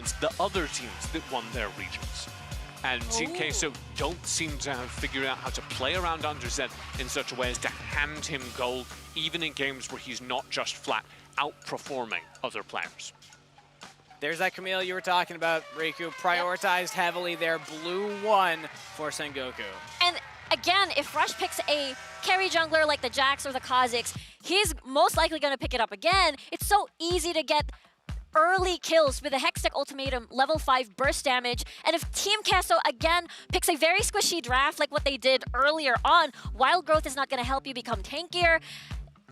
it's the other teams that won their regions. And Team Queso don't seem to have figured out how to play around under Zed in such a way as to hand him gold, even in games where he's not just flat outperforming other players. There's that Camille you were talking about, Riku. Prioritized heavily there. Blue 1 for Sengoku. And again, if Rush picks a carry jungler like the Jax or the Kha'Zix, he's most likely going to pick it up again. It's so easy to get early kills with a Hextech Ultimatum, level 5 burst damage. And if Team Queso again picks a very squishy draft like what they did earlier on, Wild Growth is not going to help you become tankier.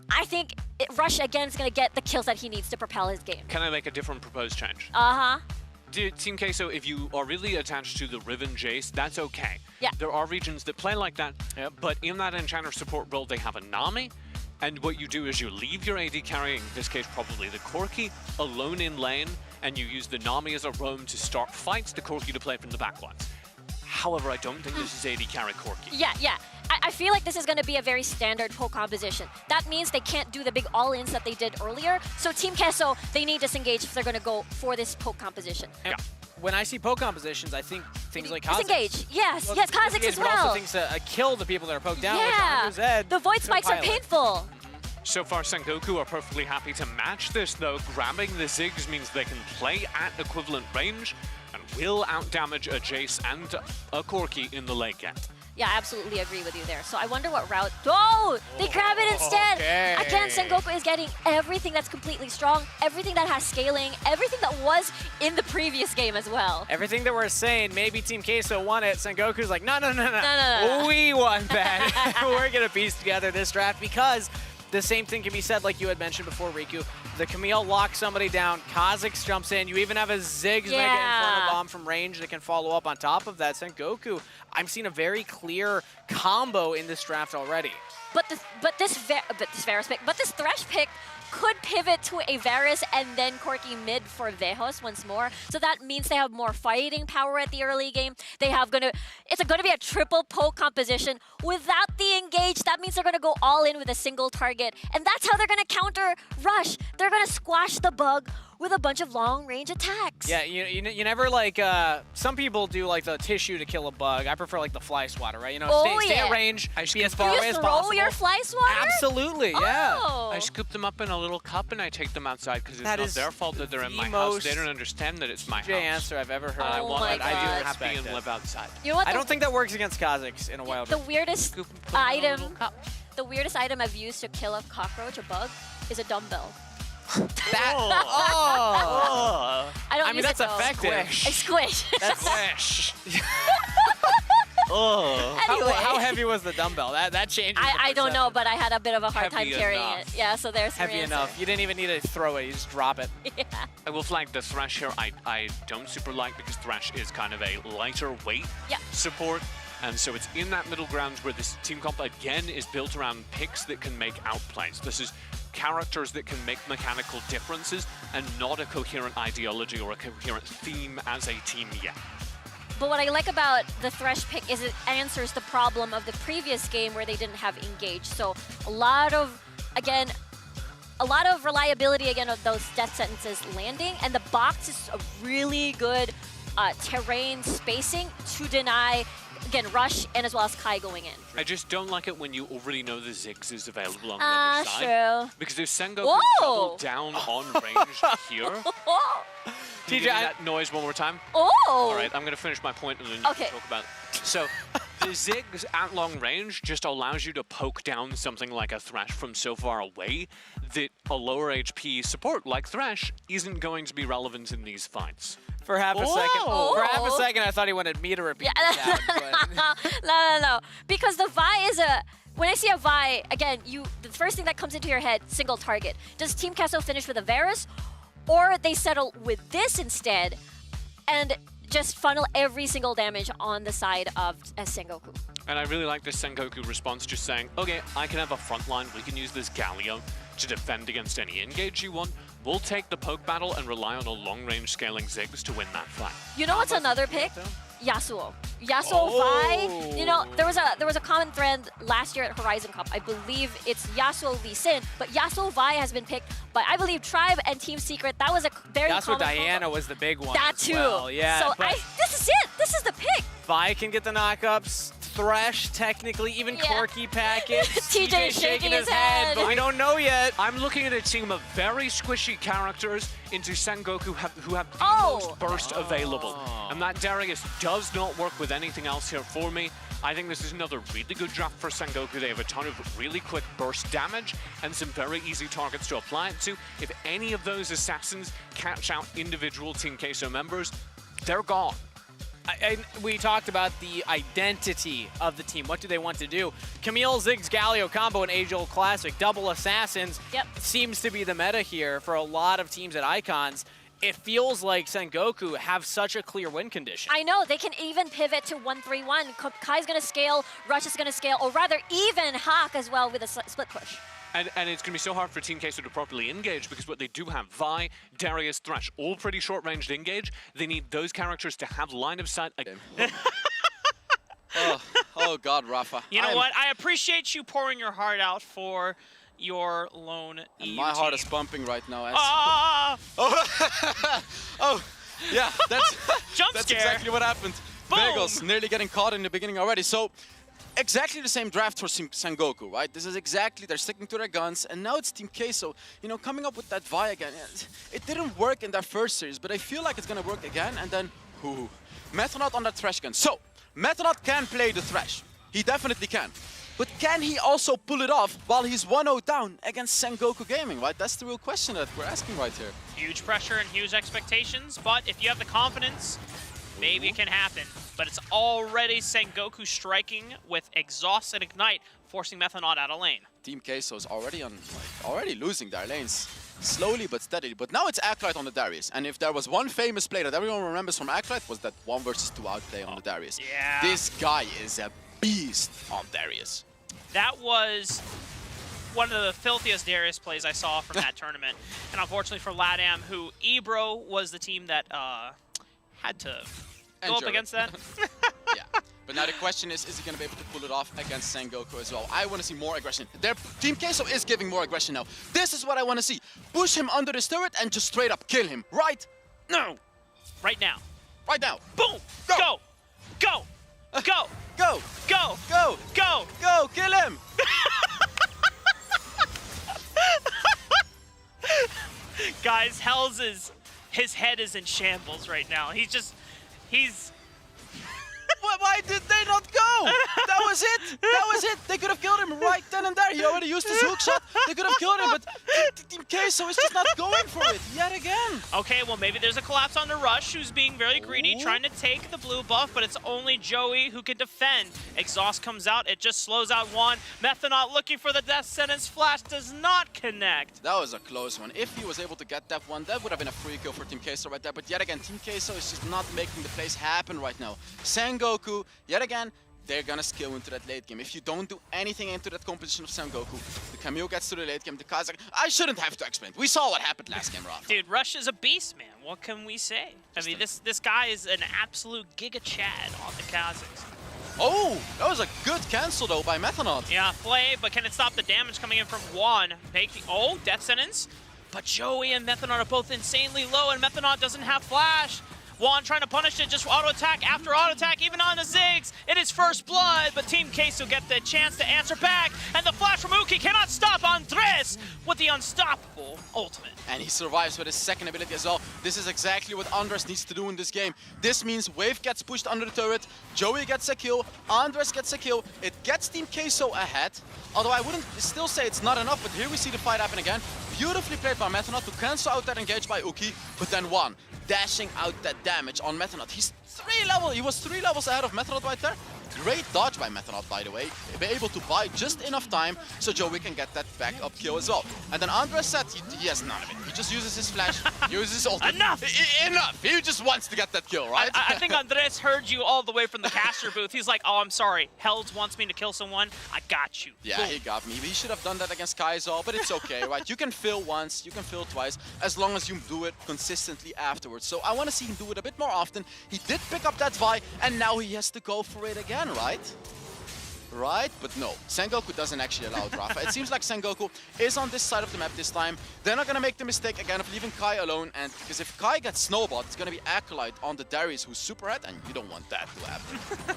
I think Rush again is going to get the kills that he needs to propel his game. Can I make a different proposed change? Uh-huh. Team Queso, if you are really attached to the Riven Jace, that's okay. Yeah. There are regions that play like that, but in that Enchanter support role, they have a Nami, and what you do is you leave your AD carry, in this case probably the Corki, alone in lane, and you use the Nami as a roam to start fights, the Corki to play from the backlines. However, I don't think this is AD carry Corki. Yeah. I feel like this is going to be a very standard poke composition. That means they can't do the big all-ins that they did earlier. So Team Queso, they need disengage if they're going to go for this poke composition. And when I see poke compositions, I think things like Kha'Zix. Disengage, yes, Kha'Zix as well. But also things to kill the people that are poked down. Yeah, with Zed, the void spikes are painful. So far, Sengoku are perfectly happy to match this, though. Grabbing the Ziggs means they can play at equivalent range and will outdamage a Jace and a Corki in the late game. Yeah, I absolutely agree with you there. So I wonder what route... Oh! They grab it instead! Okay. Again, Sengoku is getting everything that's completely strong, everything that has scaling, everything that was in the previous game as well. Everything that we're saying, maybe Team Queso won it. Sengoku's like, no. No. We won that. We're going to piece together this draft because the same thing can be said, like you had mentioned before, Riku. The Camille locks somebody down. Kha'Zix jumps in. You even have a Ziggs Mega Inferno Bomb from range that can follow up on top of that. Sengoku, I'm seeing a very clear combo in this draft already. But this Thresh pick could pivot to a Varus and then Corki mid for Vejos once more. So that means they have more fighting power at the early game. It's gonna be a triple poke composition without the engage. That means they're gonna go all in with a single target. And that's how they're gonna counter Rush. They're gonna squash the bug with a bunch of long-range attacks. Yeah, you never like, some people do like the tissue to kill a bug. I prefer like the fly swatter, right? You know, stay at range, be as far away as possible. You throw your fly swatter? Absolutely, yeah. Oh. I scoop them up in a little cup and I take them outside because it's not their fault that they're in my house. They don't understand that it's my house. answer I've ever heard. I want my to God. be happy and live outside. You know what? I don't think that works against Kha'Zix in a wild. The weirdest Scoop and put it in a little item, cup. the weirdest item I've used to kill a cockroach, a bug, is a dumbbell. Oh. I mean, use that's it though. effective. I squish. Squish. Oh. Anyway. How heavy was the dumbbell? That changes. I don't know, but I had a bit of a hard time Heavy carrying enough. it. Yeah, so there's your heavy answer. enough. You didn't even need to throw it. You just drop it. Yeah. I will flag the Thresh here. I don't super like because Thresh is kind of a lighter weight support. And so it's in that middle ground where this team comp again is built around picks that can make outplays. This is characters that can make mechanical differences and not a coherent ideology or a coherent theme as a team yet. But what I like about the Thresh pick is it answers the problem of the previous game where they didn't have engage. So a lot of reliability again of those death sentences landing, and the box is a really good terrain spacing to deny, again, Rush and as well as Kai going in. I just don't like it when you already know the Ziggs is available on the other side. True. Because if Sengoku doubled down on range here... Can you give me that noise one more time? Oh! All right, I'm going to finish my point and then you can talk about it. So, the Ziggs at long range just allows you to poke down something like a Thresh from so far away that a lower HP support like Thresh isn't going to be relevant in these fights. For half a second, I thought he wanted me to repeat that. But... No. Because the Vi is a... When I see a Vi, again, the first thing that comes into your head, single target. Does Team Queso finish with a Varus? Or they settle with this instead and just funnel every single damage on the side of Sengoku. And I really like this Sengoku response, just saying, okay, I can have a front line, we can use this Galio to defend against any engage you want. We'll take the poke battle and rely on a long-range scaling Ziggs to win that fight. You know what's another pick? Yasuo. Yasuo Vi, you know, there was a common thread last year at Horizon Cup. I believe it's Yasuo Lee Sin, but Yasuo Vi has been picked by, I believe, Tribe and Team Secret. That was a very Yasuo common Diana combo. was the big one. That as too. well. Yeah. So this is it. This is the pick. Vi can get the knockups. Thresh, technically, even Corky package. TJ shaking his head. But we don't know yet. I'm looking at a team of very squishy characters into Sengoku who have the most burst available. And that Darius does not work with anything else here for me. I think this is another really good draft for Sengoku. They have a ton of really quick burst damage and some very easy targets to apply it to. If any of those assassins catch out individual Team Queso members, they're gone. We talked about the identity of the team. What do they want to do? Camille, Ziggs, Galio combo, an age-old classic. Double assassins seems to be the meta here for a lot of teams at Icons. It feels like Sengoku have such a clear win condition. I know, they can even pivot to 1-3-1. Kai's gonna scale, Rush is gonna scale, or rather even Hawk as well with a split push. And it's going to be so hard for Team Queso to properly engage because what they do have, Vi, Darius, Thresh, all pretty short-ranged engage. They need those characters to have line of sight. Oh God, Rafa. You know what? I appreciate you pouring your heart out for your lone EU My heart team. is pumping right now. Ah! Oh, yeah, that's Jump that's scare. exactly what happened. Boom. Bagels nearly getting caught in the beginning already. So exactly the same draft for Sengoku, right? This is exactly, they're sticking to their guns, and now it's Team Queso, you know, coming up with that Vi again. It didn't work in their first series, but I feel like it's gonna work again, and then, Methanaut on that Thresh gun. So, Methanaut can play the Thresh. He definitely can. But can he also pull it off while he's 1-0 down against Sengoku Gaming, right? That's the real question that we're asking right here. Huge pressure and huge expectations, but if you have the confidence, maybe it can happen. But it's already Sengoku striking with Exhaust and Ignite, forcing Methanaut out of lane. Team Queso is already already losing their lanes, slowly but steadily. But now it's Acolyte on the Darius. And if there was one famous play that everyone remembers from Acolyte, was that 1 versus 2 outplay on the Darius. Yeah. This guy is a beast on Darius. That was one of the filthiest Darius plays I saw from that tournament. And unfortunately for LATAM, who Ebro was the team that had to go up against that. Yeah. But now the question is he going to be able to pull it off against Sengoku as well? I want to see more aggression. Their Team Queso is giving more aggression now. This is what I want to see. Push him under this turret and just straight up kill him. Right now. Right now. Right now. Boom! Go! Go! Go! Go! Go! Go! Go! Go! Kill him! Guys, his head is in shambles right now. He's Why did they not go? That was it. That was it. They could have killed him right then and there. He already used his hook shot. They could have killed him, but Team Queso is just not going for it yet again. okay, well maybe there's a collapse on the Rush, who's being very greedy, trying to take the blue buff, but it's only Joey who can defend. Exhaust comes out, it just slows out one. Methanaut looking for the death sentence flash, does not connect. That was a close one. If he was able to get that one, that would have been a free kill for Team Queso right there. But yet again, Team Queso is just not making the plays happen right now. Sengoku, yet again, they're gonna skill into that late game. If you don't do anything into that composition of Sengoku, the Camille gets to the late game, the Kazakh, I shouldn't have to explain. We saw what happened last game, Rafa. Dude, Rush is a beast, man. What can we say? I mean, this guy is an absolute Giga Chad on the Kazakhs. Oh, that was a good cancel though by Methanaut. Yeah, play, but can it stop the damage coming in from Juan? Death sentence? But Joey and Methanaut are both insanely low, and Methanaut doesn't have flash. Juan trying to punish it, just auto-attack after auto-attack, even on the Ziggs. It is first blood, but Team Queso get the chance to answer back, and the flash from Uki cannot stop Andres with the unstoppable ultimate. And he survives with his second ability as well. This is exactly what Andres needs to do in this game. This means Wave gets pushed under the turret, Joey gets a kill, Andres gets a kill. It gets Team Queso ahead. Although I wouldn't still say it's not enough, but here we see the fight happen again. Beautifully played by Methanaut to cancel out that engage by Uki, but then Juan dashing out that damage on Methanaut. He was 3 levels ahead of Methanaut right there. Great dodge by Methanol, by the way. Be able to buy just enough time so Joey can get that backup kill as well. And then Andres said he has none of it. He just uses his flash, uses his ult. Enough! Enough! He just wants to get that kill, right? I think Andres heard you all the way from the caster booth. He's like, oh, I'm sorry. Helds wants me to kill someone. I got you. Yeah, Boom. he got me. He should have done that against Kaizo, but it's okay, right? You can fill once, you can fill twice, as long as you do it consistently afterwards. So I want to see him do it a bit more often. He did pick up that Vi, and now he has to go for it again, right? Right? But no, Sengoku doesn't actually allow it, Rafa. It seems like Sengoku is on this side of the map this time. They're not going to make the mistake again of leaving Kai alone, and because if Kai gets snowballed, it's going to be Acolyte on the Darius who's super red, and you don't want that to happen.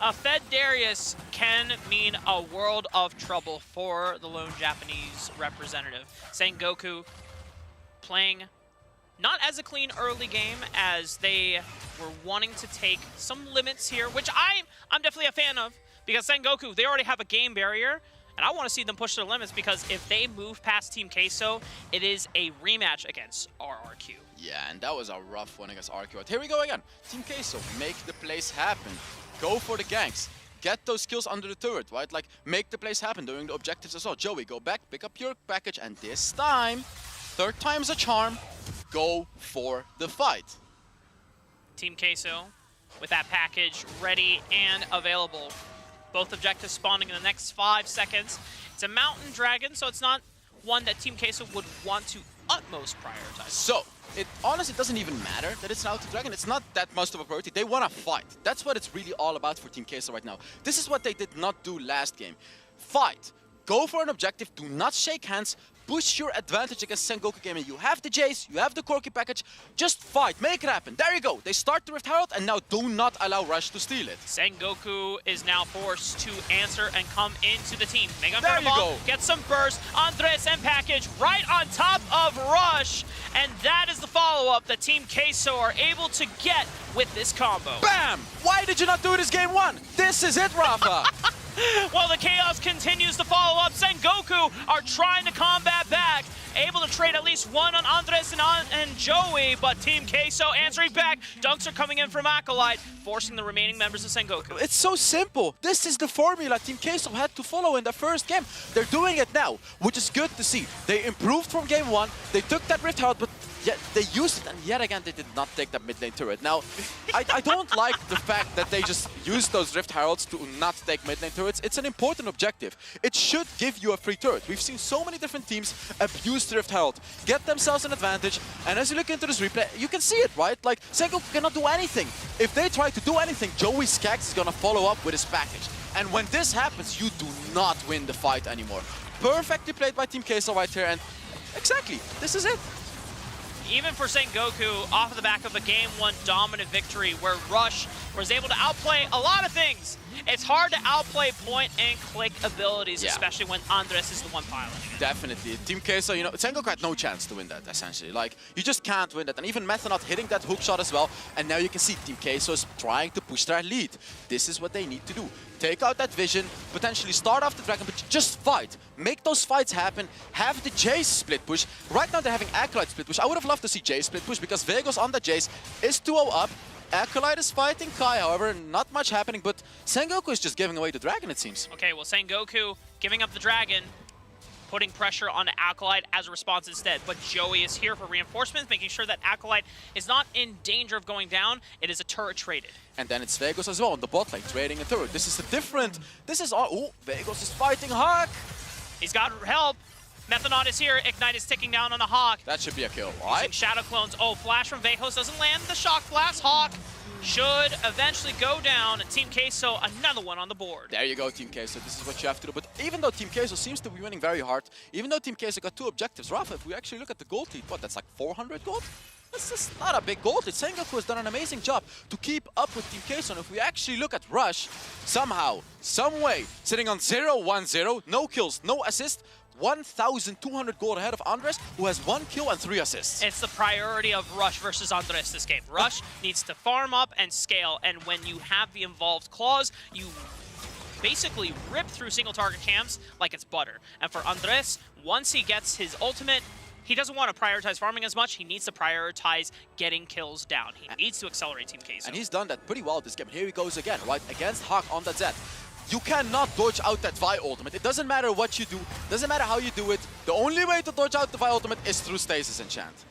A fed Darius can mean a world of trouble for the lone Japanese representative. Sengoku playing not as a clean early game as they were wanting to take some limits here, which I'm definitely a fan of. Because Sengoku, they already have a game barrier, and I want to see them push their limits because if they move past Team Queso, it is a rematch against RRQ. Yeah, and that was a rough one against RQ. Here we go again. Team Queso, make the plays happen. Go for the ganks. Get those kills under the turret, right? Like, make the plays happen doing the objectives as well. Joey, go back, pick up your package, and this time, third time's a charm, go for the fight. Team Queso with that package ready and available. Both objectives spawning in the next 5 seconds. It's a mountain dragon, so it's not one that Team Queso would want to utmost prioritize. So, it honestly doesn't even matter that it's an mountain dragon. It's not that much of a priority. They want to fight. That's what it's really all about for Team Queso right now. This is what they did not do last game. Fight. Go for an objective. Do not shake hands. Push your advantage against Sengoku Gaming. You have the Jace, you have the Corki package. Just fight, make it happen. There you go. They start the Rift Herald, and now do not allow Rush to steal it. Sengoku is now forced to answer and come into the team. Mega There you go. Get some burst. Andres and package right on top of Rush. And that is the follow-up that Team Queso are able to get with this combo. Bam! Why did you not do this game one? This is it, Rafa. While the chaos continues to follow up, Sengoku are trying to combat back. Able to trade at least one on Andres and Joey, but Team Queso answering back. Dunks are coming in from Acolyte, forcing the remaining members of Sengoku. It's so simple. This is the formula Team Queso had to follow in the first game. They're doing it now, which is good to see. They improved from game one. They took that Rift Herald, but yet they used it, and yet again they did not take that mid lane turret. Now, I don't like the fact that they just used those Rift Heralds to not take mid lane turrets. It's an important objective. It should give you a free turret. We've seen so many different teams abuse the Rift Herald, get themselves an advantage, and as you look into this replay, you can see it, right? Like, Sengoku cannot do anything. If they try to do anything, Joey Skaggs is gonna follow up with his package. And when this happens, you do not win the fight anymore. Perfectly played by Team Queso right here, and exactly, this is it. Even for Sengoku, off of the back of a Game 1 dominant victory where Rush was able to outplay a lot of things. It's hard to outplay point-and-click abilities, especially when Andres is the one piloting it. Definitely. Team Queso, you know, Sengoku had no chance to win that, essentially. Like, you just can't win that. And even Methanol hitting that hook shot as well. And now you can see Team Queso is trying to push their lead. This is what they need to do. Take out that vision, potentially start off the dragon, but just fight. Make those fights happen. Have the Jace split push. Right now they're having Acolyte split push. I would have loved to see Jace split push because Vegos on the Jace is 2-0 up. Acolyte is fighting Kai, however, not much happening, but Sengoku is just giving away the dragon, it seems. Okay, well, Sengoku giving up the dragon, putting pressure on Acolyte as a response instead. But Joey is here for reinforcements, making sure that Acolyte is not in danger of going down. It is a turret traded. And then it's Vegos as well on the bot lane, trading a turret. This is a different... This is all... Oh, Vegos is fighting Hawk! He's got help. Methanol is here. Ignite is ticking down on the Hawk. That should be a kill, right? Using Shadow Clones. Oh, Flash from Vejos doesn't land. The Shock Blast. Hawk should eventually go down. Team Queso, another one on the board. There you go, Team Queso. This is what you have to do. But even though Team Queso seems to be winning very hard, even though Team Queso got 2 objectives, Rafa, if we actually look at the gold lead, what, that's like 400 gold? That's just not a big gold lead. Sengoku has done an amazing job to keep up with Team Queso. And if we actually look at Rush, somehow, some way, sitting on 0-1-0, no kills, no assists, 1,200 gold ahead of Andres, who has 1 kill and 3 assists. It's the priority of Rush versus Andres this game. Rush needs to farm up and scale, and when you have the involved claws, you basically rip through single target camps like it's butter. And for Andres, once he gets his ultimate, he doesn't want to prioritize farming as much. He needs to prioritize getting kills down. He needs to accelerate Team Queso. And he's done that pretty well this game. Here he goes again, right? Against Hawk on that Zed. You cannot dodge out that Vi ultimate. It doesn't matter what you do. Doesn't matter how you do it. The only way to dodge out the Vi ultimate is through Stasis Enchant.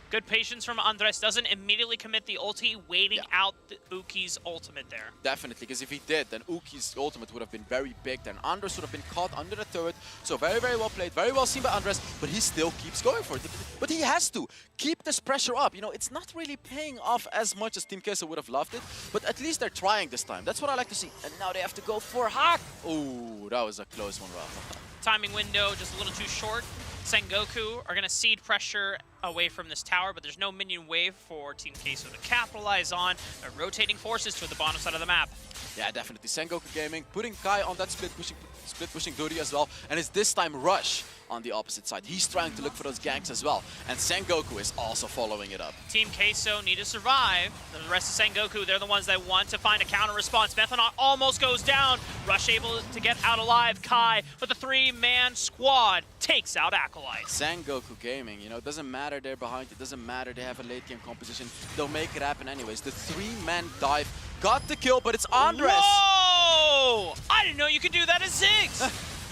Good patience from Andres. Doesn't immediately commit the ulti, waiting out the Uki's ultimate there. Definitely, because if he did, then Uki's ultimate would have been very big. Then Andres would have been caught under the turret. So very, very well played. Very well seen by Andres, but he still keeps going for it. But he has to keep this pressure up. You know, it's not really paying off as much as Team Queso would have loved it, but at least they're trying this time. That's what I like to see. And now they have to go for Hawk. Oh, that was a close one, Rafa. Timing window just a little too short. Sengoku are going to cede pressure away from this tower, but there's no minion wave for Team Queso to capitalize on. They're rotating forces to the bottom side of the map. Yeah, definitely. Sengoku Gaming putting Kai on that split pushing duty as well, and it's this time Rush on the opposite side. He's trying to look for those ganks as well, and Sengoku is also following it up. Team Queso need to survive. The rest of Sengoku, they're the ones that want to find a counter response. Methonaut almost goes down. Rush able to get out alive. Kai, but the three-man squad takes out Acolyte. Sengoku Gaming, you know, it doesn't matter they're behind, it doesn't matter they have a late game composition. They'll make it happen anyways. The three-man dive got the kill, but it's Andres. Whoa! I didn't know you could do that as Ziggs.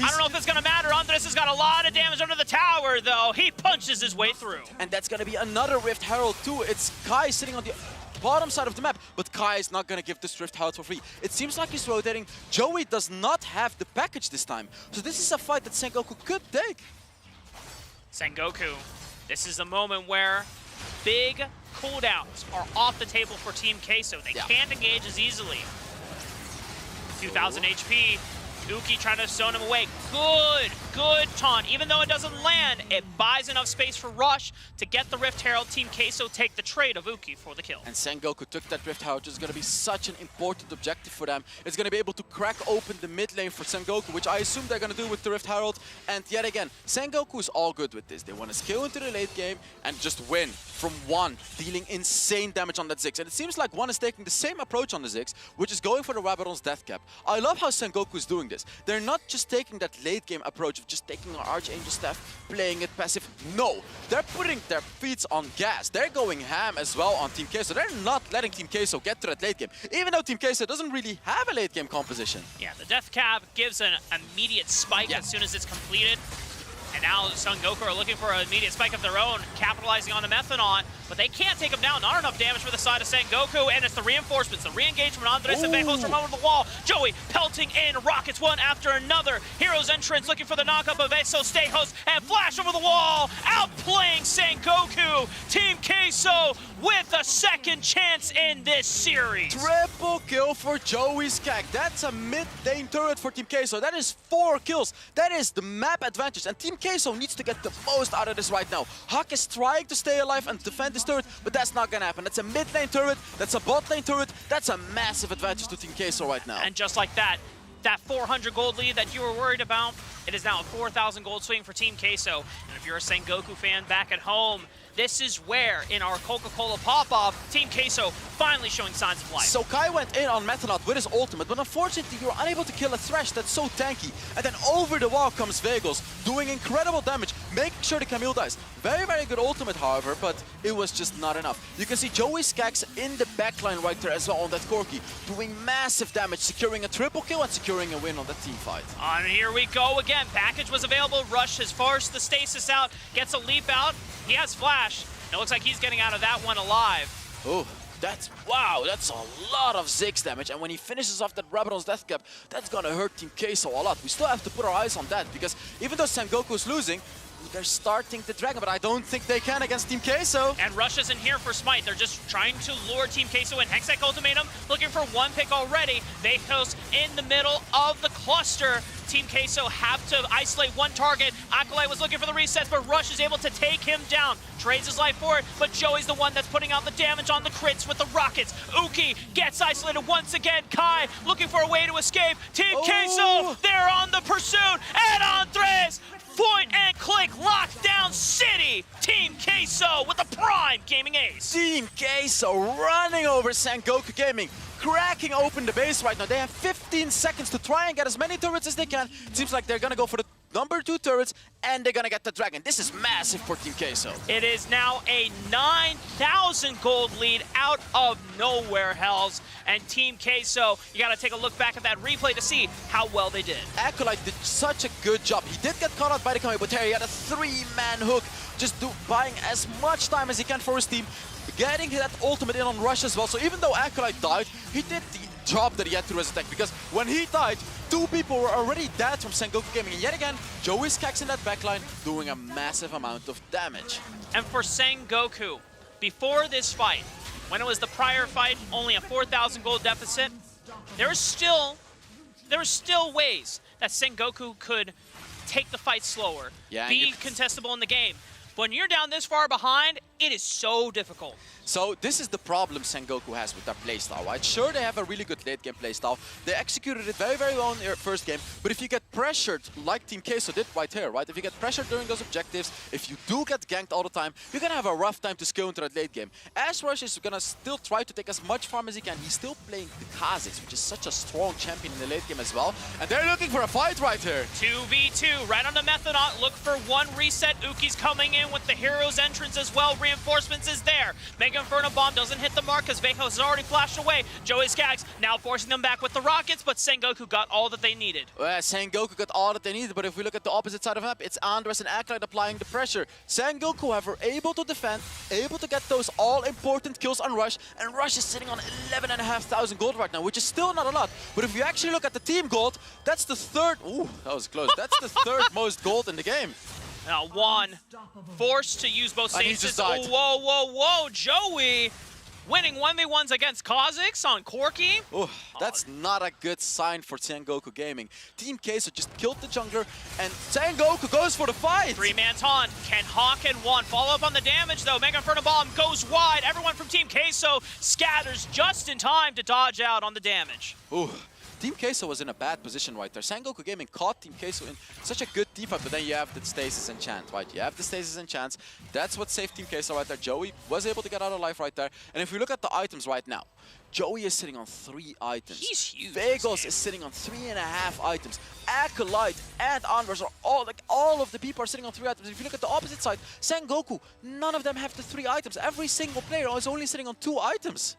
I don't know if it's going to matter. Andres has got a lot of damage under the tower, though. He punches his way through. And that's going to be another Rift Herald, too. It's Kai sitting on the bottom side of the map, but Kai is not going to give this Rift Herald for free. It seems like he's rotating. Joey does not have the package this time. So this is a fight that Sengoku could take. Sengoku, this is the moment where big cooldowns are off the table for Team Queso. They can't engage as easily. 2,000 HP. Uki trying to zone him away. Good taunt. Even though it doesn't land, it buys enough space for Rush to get the Rift Herald. Team Queso take the trade of Uki for the kill. And Sengoku took that Rift Herald, which is going to be such an important objective for them. It's going to be able to crack open the mid lane for Sengoku, which I assume they're going to do with the Rift Herald. And yet again, Sengoku is all good with this. They want to scale into the late game and just win from one, dealing insane damage on that Ziggs. And it seems like one is taking the same approach on the Ziggs, which is going for the Rabadon's death cap. I love how Sengoku is doing this. They're not just taking that late game approach of just taking our Archangel staff, playing it passive. No, they're putting their feet on gas. They're going ham as well on Team Queso. They're not letting Team Queso get to that late game, even though Team Queso doesn't really have a late game composition. Yeah, the death cap gives an immediate spike as soon as it's completed. And now Sengoku are looking for an immediate spike of their own, capitalizing on the Methonaut, but they can't take him down. Not enough damage for the side of Sengoku, and it's the reinforcements, the re-engagement. Andres and Vejos from over the wall. Joey pelting in rockets one after another. Hero's entrance looking for the knockup of Vejos, Stejos, and flash over the wall, outplaying Sengoku. Team Queso with a second chance in this series. Triple kill for Joey Skag. That's a mid lane turret for Team Queso. That is 4 kills. That is the map advantage, and Team Queso needs to get the most out of this right now. Hawk is trying to stay alive and defend this turret, but that's not gonna happen. That's a mid lane turret, that's a bot lane turret, that's a massive advantage to Team Queso right now. And just like that, that 400 gold lead that you were worried about, it is now a 4,000 gold swing for Team Queso. And if you're a Sengoku fan back at home, this is where, in our Coca-Cola pop-off, Team Queso finally showing signs of life. So Kai went in on Methonaut with his ultimate, but unfortunately you're unable to kill a Thresh that's so tanky. And then over the wall comes Vejos, doing incredible damage, making sure the Camille dies. Very, very good ultimate, however, but it was just not enough. You can see Joey Skaggs in the backline right there as well on that Corki, doing massive damage, securing a triple kill and securing a win on that team fight. And here we go again. Package was available. Rush has forced the stasis out, gets a leap out. He has flash. It looks like he's getting out of that one alive. Oh, wow, that's a lot of Ziggs damage. And when he finishes off that Rabadon's death cap, that's gonna hurt Team Queso a lot. We still have to put our eyes on that, because even though Sengoku is losing, they're starting the Dragon, but I don't think they can against Team Queso. And Rush isn't here for Smite. They're just trying to lure Team Queso in. Hextech Ultimatum, looking for one pick already. Vejos in the middle of the cluster. Team Queso have to isolate one target. Acolyte was looking for the resets, but Rush is able to take him down. Trades his life for it, but Joey's the one that's putting out the damage on the crits with the rockets. Uki gets isolated once again. Kai looking for a way to escape. Team Queso, they're on the pursuit. And Andres, point and click, lockdown city. Team Queso with a prime gaming ace. Team Queso running over Sengoku Gaming, cracking open the base right now. They have 15 seconds to try and get as many turrets as they can. It seems like they're gonna go for the number 2 turrets, and they're gonna get the dragon. This is massive for Team Queso. It is now a 9,000 gold lead out of nowhere, Hells. And Team Queso, you gotta take a look back at that replay to see how well they did. Acolyte did such a good job. He did get caught out by the Kami, but here he had a 3-man hook, just buying as much time as he can for his team, getting that ultimate in on Rush as well. So even though Acolyte died, he did the job that he had to do as a tech, because when he died, 2 people were already dead from Sengoku Gaming. And yet again, Joey Skaggs in that backline doing a massive amount of damage. And for Sengoku, before this fight, when it was the prior fight, only a 4,000 gold deficit, there were still ways that Sengoku could take the fight slower, be contestable in the game. When you're down this far behind, it is so difficult. So this is the problem Sengoku has with their playstyle, right? Sure, they have a really good late game playstyle. They executed it very, very well in their first game. But if you get pressured, like Team Queso did right here, right? If you get pressured during those objectives, if you do get ganked all the time, you're gonna have a rough time to scale into that late game. As Rush is gonna still try to take as much farm as he can. He's still playing the Kha'Zix, which is such a strong champion in the late game as well. And they're looking for a fight right here. 2v2, right on the Methonaut. Look for 1 reset. Uki's coming in with the hero's entrance as well. Reinforcements is there. Mega Inferno Bomb doesn't hit the mark because Vejos has already flashed away. Joey Skaggs now forcing them back with the rockets, but Sengoku got all that they needed. Sengoku got all that they needed, but if we look at the opposite side of the map, it's Andres and Acolyte applying the pressure. Sengoku, however, able to defend, able to get those all-important kills on Rush, and Rush is sitting on 11,500 gold right now, which is still not a lot. But if you actually look at the team gold, that's the third... Ooh, that was close. That's the third most gold in the game. Now Juan forced to use both stages. Oh, whoa, whoa, whoa, Joey winning 1v1s against Kha'Zix on Corki. Oh, that's not a good sign for Sengoku Gaming. Team Queso just killed the jungler, and Sengoku goes for the fight. 3-man taunt. Can Hawk and Juan follow up on the damage though? Mega Inferno Bomb goes wide. Everyone from Team Queso scatters just in time to dodge out on the damage. Ooh. Team Queso was in a bad position right there. Sengoku Gaming caught Team Queso in such a good team fight, but then you have the stasis enchant, right? You have the stasis enchant. That's what saved Team Queso right there. Joey was able to get out of life right there. And if we look at the items right now, Joey is sitting on 3 items. He's huge. Vejos is sitting on 3.5 items. Acolyte and Andres are all of the people are sitting on 3 items. If you look at the opposite side, Sengoku, none of them have the 3 items. Every single player is only sitting on 2 items.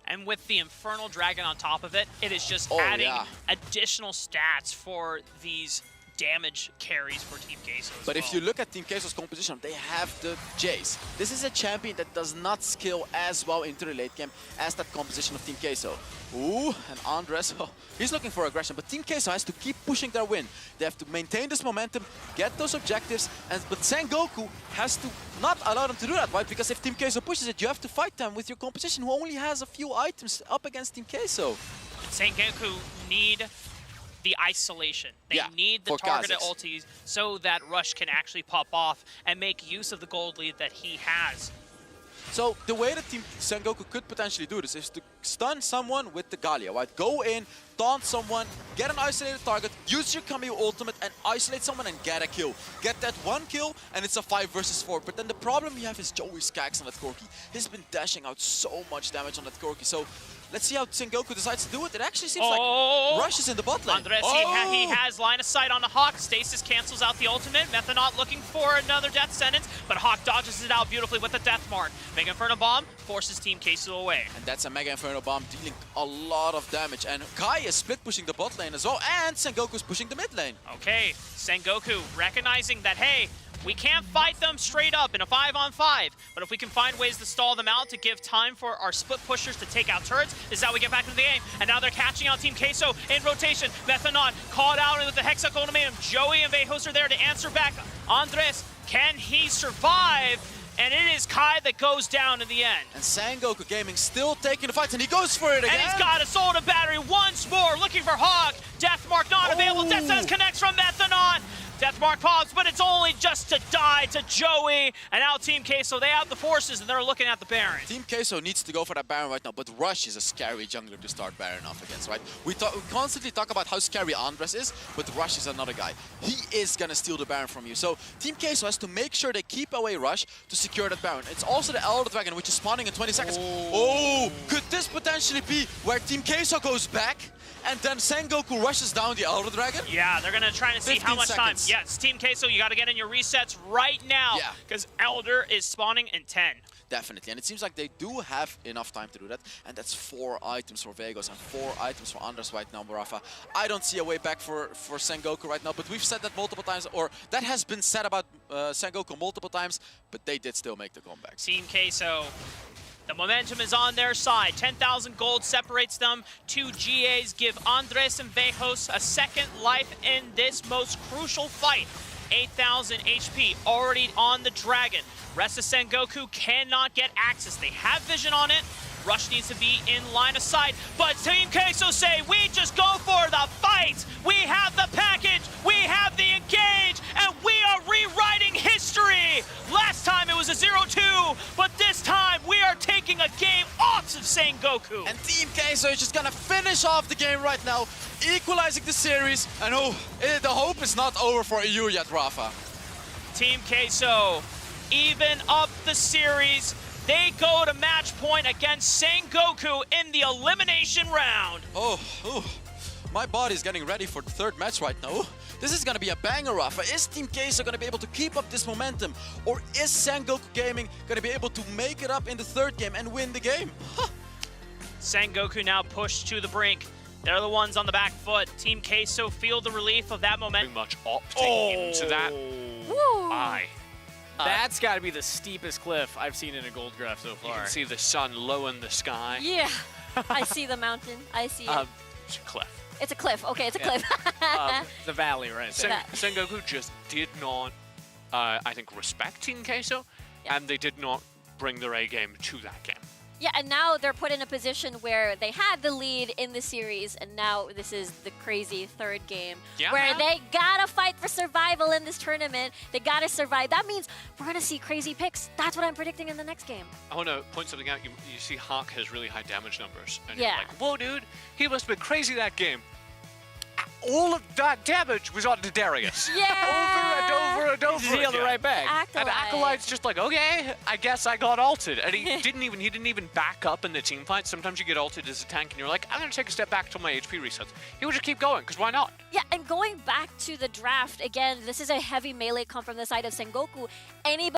And with the Infernal Dragon on top of it, it is just adding additional stats for these damage carries for Team Queso as But if you look at Team Queso's composition, they have the Jace. This is a champion that does not scale as well into the late game as that composition of Team Queso. Ooh, and Andres, he's looking for aggression, but Team Queso has to keep pushing their win. They have to maintain this momentum, get those objectives, but Sengoku has to not allow them to do that, right? Because if Team Queso pushes it, you have to fight them with your composition who only has a few items up against Team Queso. Sengoku need the isolation. They need the targeted ultis so that Rush can actually pop off and make use of the gold lead that he has. So the way that Team Sengoku could potentially do this is to stun someone with the Gallia, right? Go in, taunt someone, get an isolated target, use your Kami ultimate and isolate someone and get a kill. Get that 1 kill and it's a 5 versus 4. But then the problem you have is Joey Skaggs on that Corki. He's been dashing out so much damage on that Corki. So let's see how Sengoku decides to do it. It actually seems like Rush is in the bot lane. Andres, he has line of sight on the Hawk. Stasis cancels out the ultimate. Methonaut looking for another death sentence, but Hawk dodges it out beautifully with the death mark. Mega Inferno Bomb forces Team Queso away. And that's a Mega Inferno Bomb dealing a lot of damage. And Kai is split pushing the bot lane as well, and Sengoku's pushing the mid lane. Okay, Sengoku recognizing that, hey, we can't fight them straight up in a 5-on-5, but if we can find ways to stall them out to give time for our split pushers to take out turrets, this is how we get back into the game. And now they're catching out Team Queso in rotation. Methonaut caught out with the Hexagon Ultimatum. Joey and Vejos are there to answer back. Andres, can he survive? And it is Kai that goes down in the end. And Sengoku Gaming still taking the fight, and he goes for it again. And he's got a soul to battery once more, looking for Hawk. Death Mark not available. Death Sense connects from Methonaut. Death Mark pops, but it's only just to die to Joey. And now Team Queso, they have the forces, and they're looking at the Baron. Team Queso needs to go for that Baron right now, but Rush is a scary jungler to start Baron off against, right? We constantly talk about how scary Andres is, but Rush is another guy. He is gonna steal the Baron from you. So Team Queso has to make sure they keep away Rush to secure that Baron. It's also the Elder Dragon, which is spawning in 20 seconds. Oh, could this potentially be where Team Queso goes back and then Sengoku rushes down the Elder Dragon. Yeah, they're gonna try to see how much time. Yes, Team Queso, you gotta get in your resets right now. Yeah. Because Elder is spawning in 10. Definitely, and it seems like they do have enough time to do that, and that's 4 items for Vegos and 4 items for Anders right now, Rafa. I don't see a way back for Sengoku right now, but we've said that multiple times, or that has been said about Sengoku multiple times, but they did still make the comeback. Team Queso, the momentum is on their side. 10,000 gold separates them. 2 GAs give Andres and Vejos a second life in this most crucial fight. 8,000 HP already on the Dragon. Rest of Sengoku cannot get access. They have vision on it. Rush needs to be in line of sight. But Team Queso say, we just go for the fight. We have the package. We have the engage. And we are rewriting history. Last time it was a 0-2. But this time we are taking a game off of Sengoku. And Team Queso is just gonna finish off the game right now, equalizing the series. And the hope is not over for EU yet, Rafa. Team Queso even up the series. They go to match point against Sengoku in the elimination round. Oh, my body's getting ready for the third match right now. This is gonna be a banger, Rafa. Is Team Queso gonna be able to keep up this momentum? Or is Sengoku Gaming gonna be able to make it up in the third game and win the game? Huh. Sengoku now pushed to the brink. They're the ones on the back foot. Team Queso feel the relief of that momentum. Pretty much opting into that. Woo. Aye. That's got to be the steepest cliff I've seen in a gold graph so far. You can see the sun low in the sky. Yeah. I see the mountain. I see it. It's a cliff. It's a cliff. Okay, it's a cliff. The valley right there. Sengoku just did not, I think, respect Team Queso, and they did not bring their A game to that game. Yeah, and now they're put in a position where they had the lead in the series, and now this is the crazy third game where they gotta fight for survival in this tournament. They gotta survive. That means we're gonna see crazy picks. That's what I'm predicting in the next game. I want to point something out. You see Hawk has really high damage numbers. And Yeah. you're like, whoa, dude, he must have been crazy that game. All of that damage was on Darius. Yeah. Over and over and over He's the right back. And Acolyte's just like, okay, I guess I got ulted. And he didn't even back up in the team fight. Sometimes you get ulted as a tank and you're like, I'm gonna take a step back till my HP resets. He would just keep going, because why not? Yeah, and going back to the draft, again, this is a heavy melee comp from the side of Sengoku. Anybody